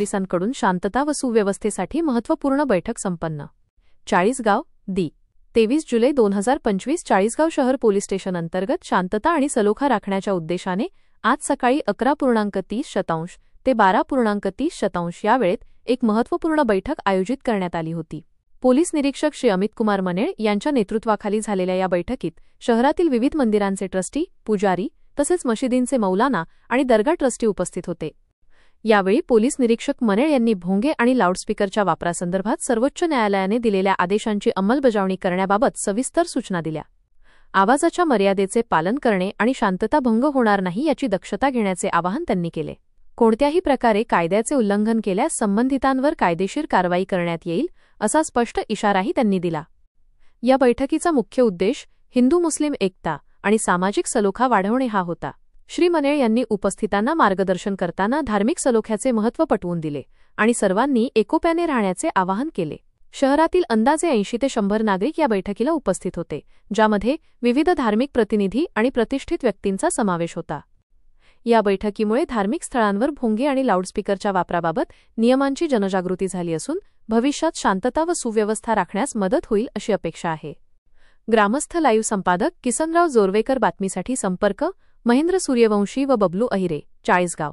पोलिसांकडून शांतता व सुव्यवस्थेसाठी महत्त्वपूर्ण बैठक संपन्न. चाळीसगाव दि. 23 जुलै 2025 चाळीसगाव शहर पोलीस स्टेशन अंतर्गत शांतता आणि सलोखा राखण्याच्या उद्देशाने आज सकाळी 11:30 ते 12:30 या वेळेत एक महत्त्वपूर्ण बैठक आयोजित करण्यात आली होती. पोलीस निरीक्षक श्री अमित कुमार मनेळ यांच्या नेतृत्वाखाली झालेल्या या बैठकीत शहरातील विविध मंदिरांचे ट्रस्टी, पुजारी तसेच मशिदींचे मौलाना आणि दर्गा ट्रस्टी उपस्थित होते. यावेळी पोलीस निरीक्षक मनेळ यांनी भोंगे आणि लाऊडस्पीकरच्या वापरासंदर्भात सर्वोच्च न्यायालयाने दिलेल्या आदेशांची अंमलबजावणी करण्याबाबत सविस्तर सूचना दिल्या. आवाजाच्या मर्यादेचे पालन करणे आणि शांतता भंग होणार नाही याची दक्षता घेण्याचे आवाहन त्यांनी केले. कोणत्याही प्रकारे कायद्याचे उल्लंघन केल्यास संबंधितांवर कायदेशीर कारवाई करण्यात येईल असा स्पष्ट इशाराही त्यांनी दिला. या बैठकीचा मुख्य उद्देश हिंदू मुस्लिम एकता आणि सामाजिक सलोखा वाढवणे हा होता. श्री मनेळ यांनी उपस्थितांना मार्गदर्शन करताना धार्मिक सलोख्याचे महत्त्व पटवून दिले आणि सर्वांनी एकोप्याने राहण्याचे आवाहन केले. शहरातील अंदाजे 80 ते 100 नागरिक या बैठकीला उपस्थित होते, ज्यामध्ये विविध धार्मिक प्रतिनिधी आणि प्रतिष्ठित व्यक्तींचा समावेश होता. या बैठकीमुळे धार्मिक स्थळांवर भोंगे आणि लाऊडस्पीकरच्या वापराबाबत नियमांची जनजागृती झाली असून भविष्यात शांतता व सुव्यवस्था राखण्यास मदत होईल अशी अपेक्षा आहे. ग्रामस्थ लाईव्ह संपादक किसनराव जोरवेकर. बातमीसाठी संपर्क महेंद्र सूर्यवंशी व बबलू अहिरे, चाळीसगाव.